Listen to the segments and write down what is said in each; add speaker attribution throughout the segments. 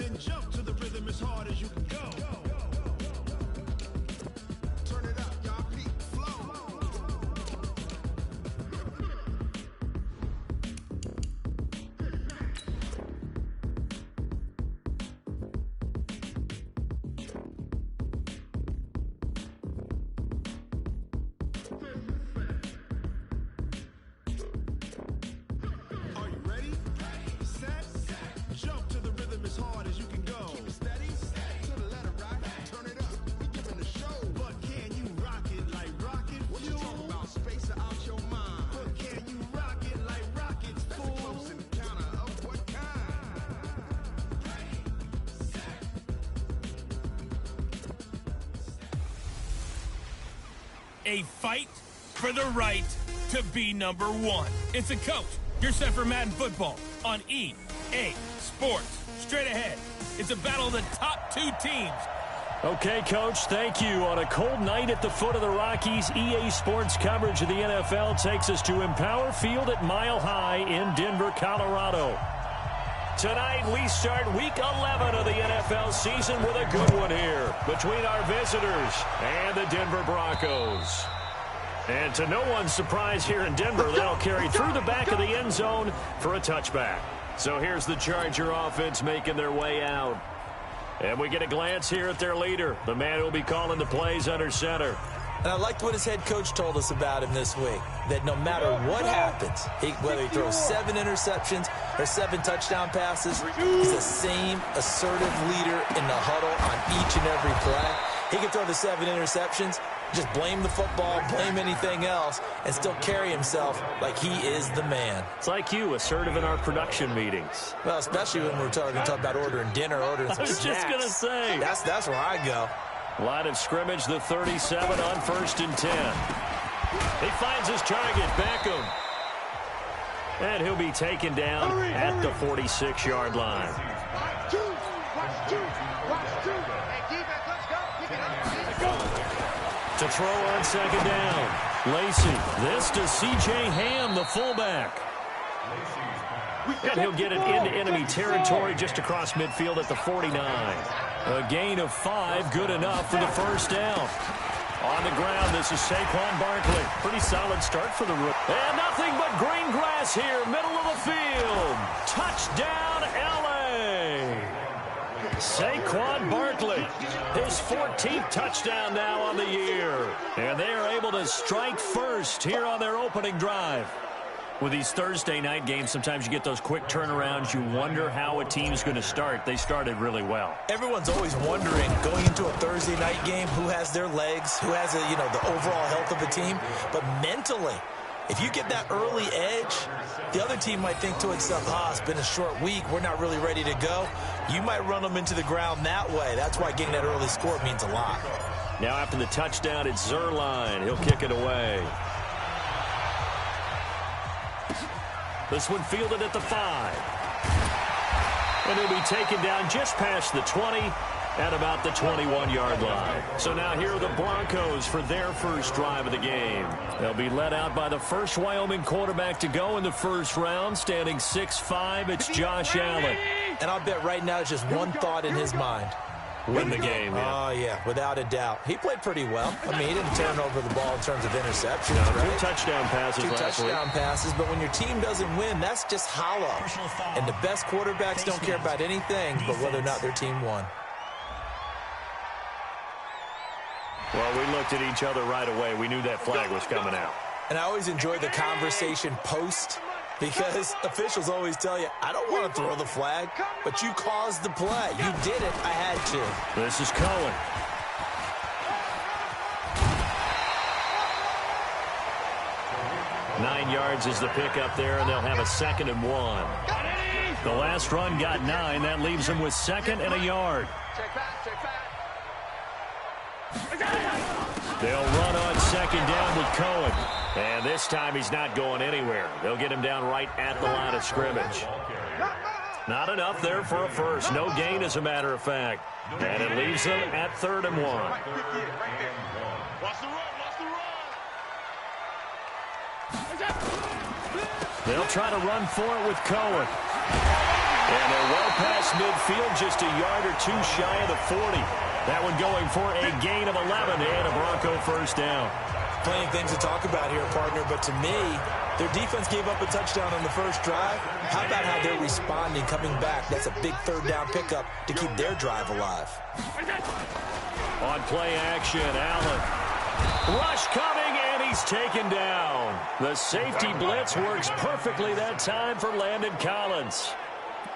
Speaker 1: then jump to the rhythm as hard as you can go. Turn it up, y'all. Peak flow. Are you ready? Set. Jump to the rhythm as hard as you can go. Keep it steady. To the letter, right? Turn it up. We giving the show. But can you rock it like rocket fuel? What you talking about? Space out your mind. But can you rock it like rockets, fool? That's a close encounter of what kind?
Speaker 2: A fight for the right to be number one. It's a coach. You're set for Madden football on EA Sports. Straight ahead. It's a battle of the top two teams.
Speaker 3: Okay, Coach, thank you. On a cold night at the foot of the Rockies, EA Sports coverage of the NFL takes us to Empower Field at Mile High in Denver, Colorado. Tonight, we start Week 11 of the NFL season with a good one here between our visitors and the Denver Broncos. And to no one's surprise here in Denver, they'll carry through the back of the end zone for a touchback. So here's the Charger offense making their way out. And we get a glance here at their leader, the man who'll be calling the plays under center.
Speaker 4: And I liked what his head coach told us about him this week, that no matter what happens, whether he throws 7 interceptions or 7 touchdown passes, he's the same assertive leader in the huddle on each and every play. He can throw the 7 interceptions, just blame the football, blame anything else, and still carry himself like he is the man.
Speaker 3: It's like you, assertive in our production meetings.
Speaker 4: Well, especially when we're talking about ordering dinner, ordering some snacks.
Speaker 3: I was just going to say.
Speaker 4: That's where I go.
Speaker 3: Line of scrimmage, the 37 on 1st and 10. He finds his target, Beckham. And he'll be taken down at the 46-yard line. To throw on 2nd down. Lacey, this to C.J. Ham, the fullback. And he'll get it into enemy territory just across midfield at the 49. A gain of 5, good enough for the first down. On the ground, this is Saquon Barkley. Pretty solid start for the rookie. And nothing but green grass here, middle of the field. Touchdown, L.A. Saquon Barkley, his 14th touchdown now on the year. And they are able to strike first here on their opening drive. With these Thursday night games, sometimes you get those quick turnarounds. You wonder how a team's going to start. They started really well.
Speaker 4: Everyone's always wondering, going into a Thursday night game, who has their legs, who has the overall health of the team. But mentally, if you get that early edge, the other team might think to itself, it's been a short week, we're not really ready to go. You might run them into the ground that way. That's why getting that early score means a lot.
Speaker 3: Now after the touchdown, it's Zerline. He'll kick it away. This one fielded at the 5. And he'll be taken down just past the 20 at about the 21-yard line. So now here are the Broncos for their first drive of the game. They'll be led out by the first Wyoming quarterback to go in the first round, standing 6'5". It's Josh Allen.
Speaker 4: And I'll bet right now it's just one thought in his mind.
Speaker 3: Win the game, yeah.
Speaker 4: Oh, yeah, without a doubt. He played pretty well. I mean, he didn't turn over the ball in terms of interceptions,
Speaker 3: right? 2
Speaker 4: touchdown passes, but when your team doesn't win, that's just hollow. And the best quarterbacks don't care about anything but whether or not their team won.
Speaker 3: Well, we looked at each other right away. We knew that flag was coming out.
Speaker 4: And I always enjoy the conversation post, because officials always tell you, I don't want to throw the flag, but you caused the play. You did it. I had to.
Speaker 3: This is Cohen. Nine yards is the pickup there, and they'll have a 2nd and 1. The last run got 9. That leaves them with 2nd and a yard. They'll run on 2nd down with Cohen. And this time he's not going anywhere. They'll get him down right at the line of scrimmage. Not enough there for a first. No gain, as a matter of fact. And it leaves them at 3rd and 1. They'll try to run for it with Cohen. And they're well past midfield, just a yard or two shy of the 40. That one going for a gain of 11 and a Bronco first down.
Speaker 4: Plenty of things to talk about here, partner, but to me, their defense gave up a touchdown on the first drive. How about how they're responding, coming back? That's a big third down pickup to keep their drive alive.
Speaker 3: On play action, Allen. Rush coming, and he's taken down. The safety blitz works perfectly that time for Landon Collins.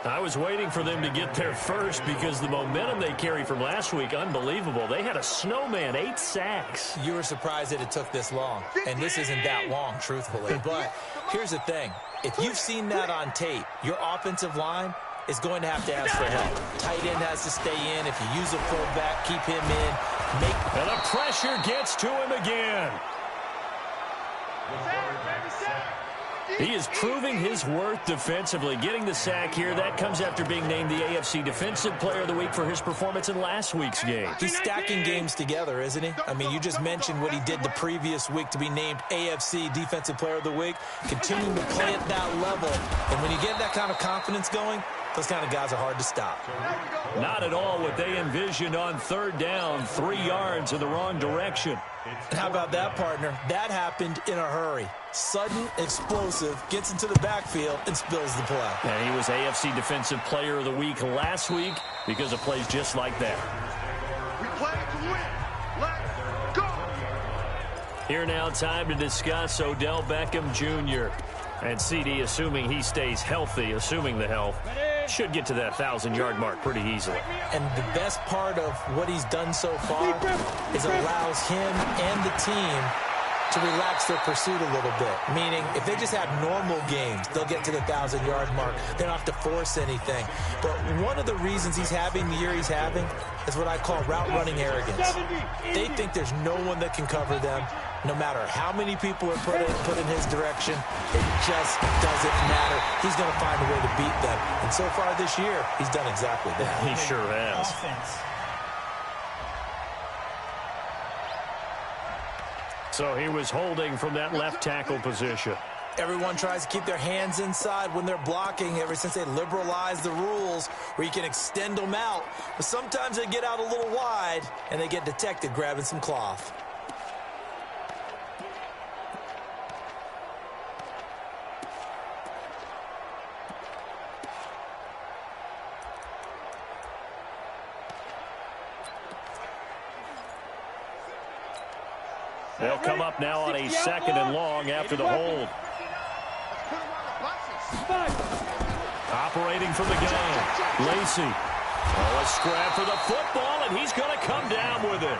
Speaker 3: I was waiting for them to get there first because the momentum they carry from last week, unbelievable. They had a snowman, 8 sacks.
Speaker 4: You were surprised that it took this long, and this isn't that long, truthfully. But here's the thing. If you've seen that on tape, your offensive line is going to have to ask for help. Tight end has to stay in. If you use a fullback, keep him in.
Speaker 3: And the pressure gets to him again. He is proving his worth defensively, getting the sack here. That comes after being named the AFC Defensive Player of the Week for his performance in last week's game.
Speaker 4: He's stacking games together, isn't he? I mean, you just mentioned what he did the previous week to be named AFC Defensive Player of the Week, continuing to play at that level. And when you get that kind of confidence going, those kind of guys are hard to stop.
Speaker 3: Not at all what they envisioned on third down, 3 yards in the wrong direction.
Speaker 4: And how about that, partner? That happened in a hurry. Sudden, explosive, gets into the backfield, and spills the play.
Speaker 3: And he was AFC Defensive Player of the Week last week because of plays just like that.
Speaker 1: We play to win. Let's go.
Speaker 3: Here now, time to discuss Odell Beckham Jr. And CD, assuming he stays healthy, assuming the health, should get to that 1,000-yard mark pretty easily.
Speaker 4: And the best part of what he's done so far is allows him and the team to relax their pursuit a little bit. Meaning, if they just have normal games, they'll get to the 1,000-yard mark. They don't have to force anything. But one of the reasons he's having the year he's having is what I call route-running arrogance. They think there's no one that can cover them. No matter how many people are put in his direction, it just doesn't matter. He's going to find a way to beat them. And so far this year, he's done exactly that.
Speaker 3: He sure has. So he was holding from that left tackle position.
Speaker 4: Everyone tries to keep their hands inside when they're blocking ever since they liberalized the rules where you can extend them out. But sometimes they get out a little wide, and they get detected grabbing some cloth.
Speaker 3: They'll come up now on a 2nd and long after the hold. Operating from the gun, Lacey. Oh, a scrap for the football, and he's going to come down with it.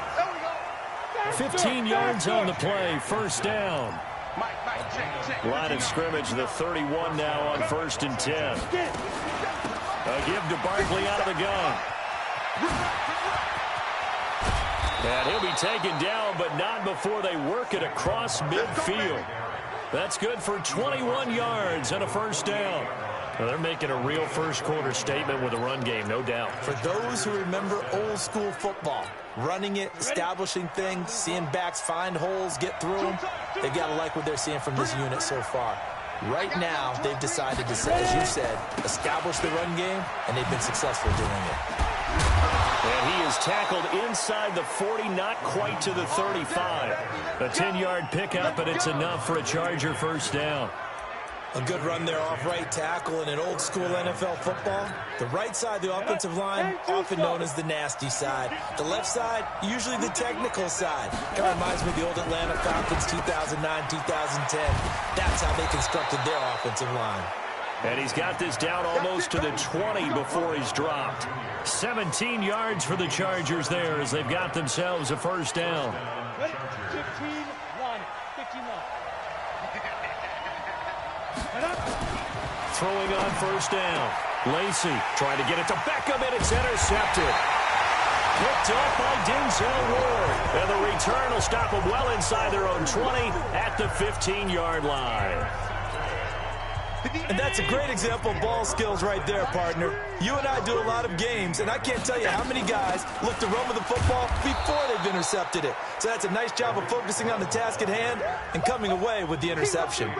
Speaker 3: 15 yards on the play, first down. Line of scrimmage, the 31 now on 1st and 10. A give to Barkley out of the gun. And he'll be taken down, but not before they work it across midfield. That's good for 21 yards and a first down. Well, they're making a real first-quarter statement with a run game, no doubt.
Speaker 4: For those who remember old-school football, running it, establishing things, seeing backs find holes, get through them, they've got to like what they're seeing from this unit so far. Right now, they've decided to, as you said, establish the run game, and they've been successful doing it.
Speaker 3: And he is tackled inside the 40, not quite to the 35. A 10-yard pickup, and it's enough for a Charger first down.
Speaker 4: A good run there off right tackle in an old-school NFL football. The right side of the offensive line, often known as the nasty side. The left side, usually the technical side. Kind of reminds me of the old Atlanta Falcons 2009, 2010. That's how they constructed their offensive line.
Speaker 3: And he's got this down almost to the 20 before he's dropped. 17 yards for the Chargers there as they've got themselves a first down.
Speaker 5: 15-1.
Speaker 3: Throwing on first down. Lacey trying to get it to Beckham, and it's intercepted. Picked up by Denzel Ward. And the return will stop them well inside their own 20 at the 15-yard line.
Speaker 4: And that's a great example of ball skills right there, partner. You and I do a lot of games, and I can't tell you how many guys look to run with the football before they've intercepted it. So that's a nice job of focusing on the task at hand and coming away with the interception.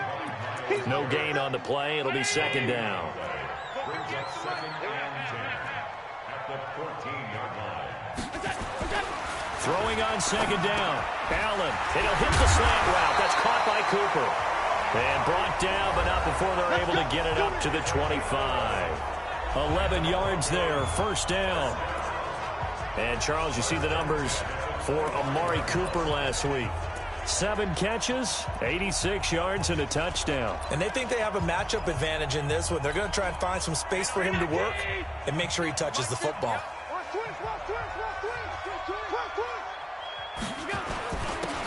Speaker 3: No gain on the play. It'll be second down. brings up 2nd and 10 at the 14-yard line. Throwing on 2nd down. Allen, and he'll hit the slant route. That's caught by Cooper. And brought down, but not before they're able to get it up to the 25. 11 yards there, 1st down. And, Charles, you see the numbers for Amari Cooper last week. 7 catches, 86 yards, and a touchdown.
Speaker 4: And they think they have a matchup advantage in this one. They're going to try and find some space for him to work and make sure he touches the football.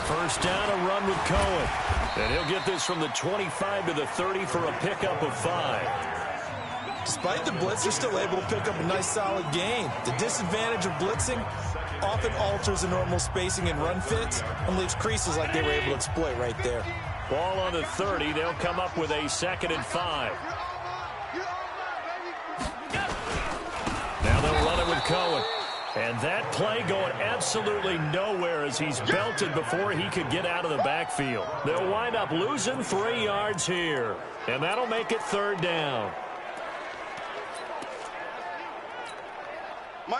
Speaker 3: First down, a run with Cohen. And he'll get this from the 25 to the 30 for a pickup of 5.
Speaker 4: Despite the blitz, they're still able to pick up a nice, solid gain. The disadvantage of blitzing often alters the normal spacing and run fits and leaves creases like they were able to exploit right there.
Speaker 3: Ball on the 30. They'll come up with a 2nd and 5. Now they'll run it with Cohen. And that play going absolutely nowhere as he's belted before he could get out of the backfield. They'll wind up losing 3 yards here. And that'll make it 3rd down.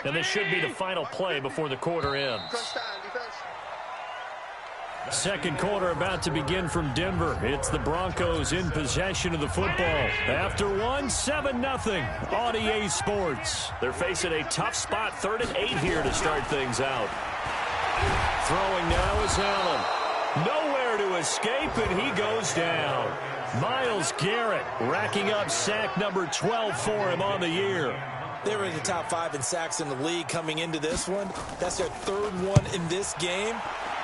Speaker 3: And this should be the final play before the quarter ends. Second quarter about to begin from Denver. It's the Broncos in possession of the football. After one, 7-0 on EA Sports. They're facing a tough spot, 3rd and 8 here to start things out. Throwing now is Allen. Nowhere to escape, and he goes down. Myles Garrett racking up sack number 12 for him on the year.
Speaker 4: They were in the top 5 in sacks in the league coming into this one. That's their 3rd one in this game.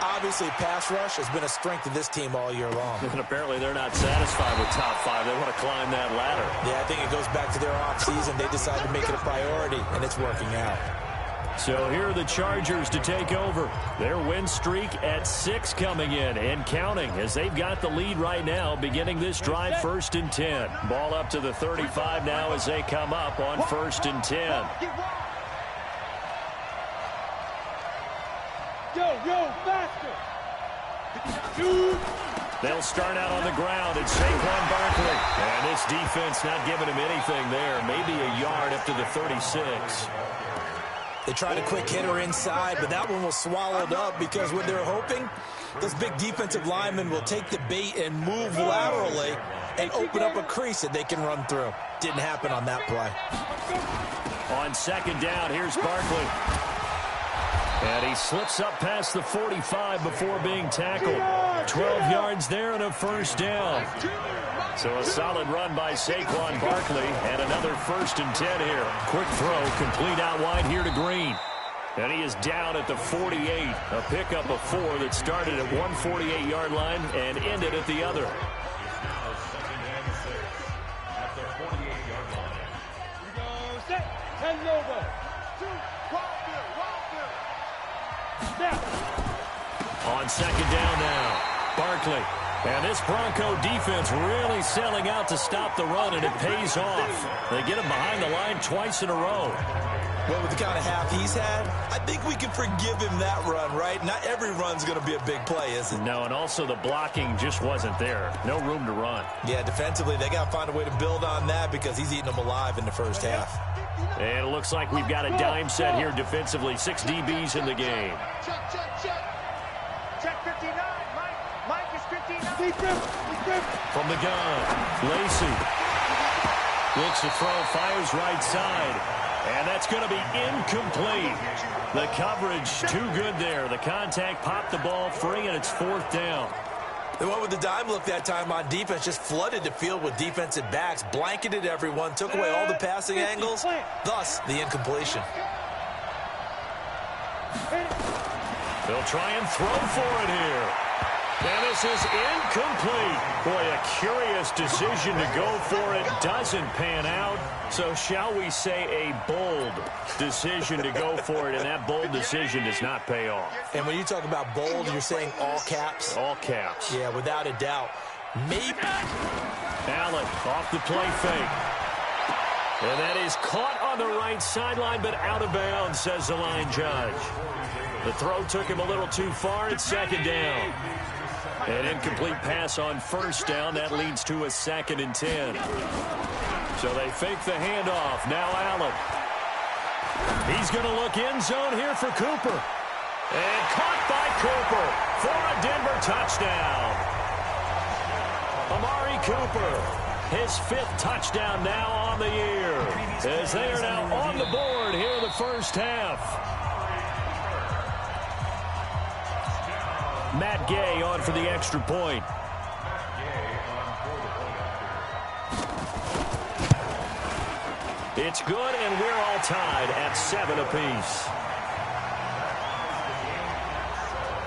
Speaker 4: Obviously, pass rush has been a strength of this team all year long.
Speaker 3: And apparently they're not satisfied with top 5. They want to climb that ladder.
Speaker 4: Yeah, I think it goes back to their offseason. They decided to make it a priority, and it's working out.
Speaker 3: So here are the Chargers to take over. Their win streak at 6 coming in and counting as they've got the lead right now beginning this drive 1st and 10. Ball up to the 35 now as they come up on 1st and 10.
Speaker 5: Yo, faster!
Speaker 3: They'll start out on the ground. It's Saquon Barkley. And this defense not giving him anything there. Maybe a yard up to the 36.
Speaker 4: They tried a quick hitter inside, but that one was swallowed up because what they're hoping, those big defensive linemen will take the bait and move laterally and open up a crease that they can run through. Didn't happen on that play.
Speaker 3: On 2nd down, here's Barkley. And he slips up past the 45 before being tackled. 12 yards there and a 1st down. So a solid run by Saquon Barkley and another 1st and 10 here. Quick throw, complete out wide here to Green. And he is down at the 48. A pickup of 4 that started at one 48-yard line and ended at the other. On 2nd down now, Barkley. And this Bronco defense really selling out to stop the run, and it pays off. They get him behind the line twice in a row.
Speaker 4: Well, with the kind of half he's had, I think we can forgive him that run, right? Not every run's going to be a big play, is it?
Speaker 3: No, and also the blocking just wasn't there. No room to run.
Speaker 4: Yeah, defensively, they got to find a way to build on that because he's eating them alive in the 1st half.
Speaker 3: And it looks like we've got a dime set here defensively. 6 DBs in the game.
Speaker 5: Check 59. Mike is 59.
Speaker 3: From the gun, Lacy looks to throw, fires right side. And that's going to be incomplete. The coverage too good there. The contact popped the ball free, and it's 4th down.
Speaker 4: They went with the dime look that time on defense, just flooded the field with defensive backs, blanketed everyone, took away all the passing angles, thus the incompletion.
Speaker 3: They'll try and throw for it here. And this is incomplete. Boy, a curious decision to go for it. Doesn't pan out. So shall we say a bold decision to go for it, and that bold decision does not pay off.
Speaker 4: And when you talk about bold, you're saying all caps?
Speaker 3: All caps.
Speaker 4: Yeah, without a doubt. Maybe.
Speaker 3: Allen off the play fake. And that is caught on the right sideline, but out of bounds, says the line judge. The throw took him a little too far. It's 2nd down. An incomplete pass on 1st down. That leads to a 2nd and 10. So they fake the handoff. Now Allen. He's going to look end zone here for Cooper. And caught by Cooper for a Denver touchdown. Amari Cooper, his 5th touchdown now on the year, as they are now on the board here in the first half. Matt Gay on for the extra point. It's good, and we're all tied at 7 apiece.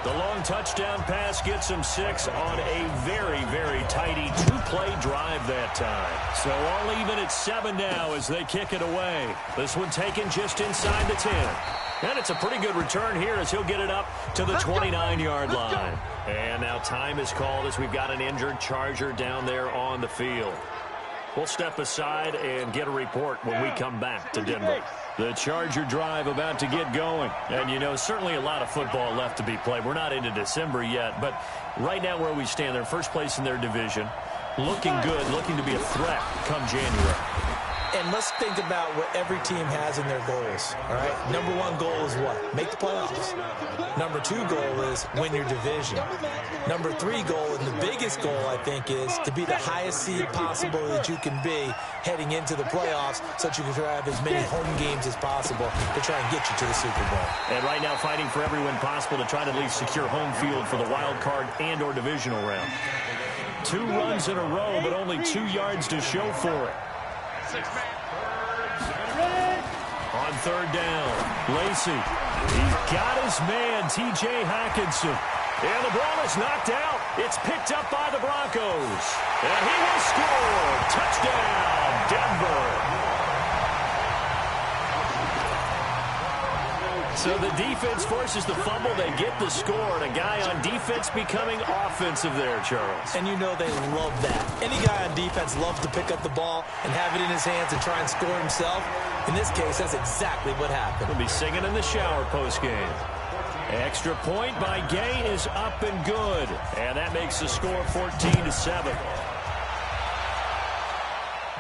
Speaker 3: The long touchdown pass gets him 6 on a very, very tidy 2-play drive that time. So all even at 7 now as they kick it away. This one taken just inside the 10. And it's a pretty good return here as he'll get it up to the 29-yard line. And now time is called as we've got an injured Charger down there on the field. We'll step aside and get a report when we come back to Denver. The Charger drive about to get going. And, you know, certainly a lot of football left to be played. We're not into December yet, but right now where we stand, they're first place in their division. Looking good, looking to be a threat come January.
Speaker 4: And let's think about what every team has in their goals, all right? Number 1 goal is what? Make the playoffs. Number 2 goal is win your division. Number 3 goal, and the biggest goal, I think, is to be the highest seed possible that you can be heading into the playoffs so that you can have as many home games as possible to try and get you to the Super Bowl.
Speaker 3: And right now fighting for every win possible to try to at least secure home field for the wild card and or divisional round. 2 runs in a row, but only 2 yards to show for it. On 3rd down, Lacey. He's got his man, T.J. Hockenson. And the ball is knocked out. It's picked up by the Broncos. And he will score. Touchdown, Denver. So the defense forces the fumble. They get the score. And a guy on defense becoming offensive there, Charles.
Speaker 4: And you know they love that. Any guy on defense loves to pick up the ball and have it in his hands and try and score himself. In this case, that's exactly what happened.
Speaker 3: He'll be singing in the shower postgame. Extra point by Gay is up and good. And that makes the score 14-7.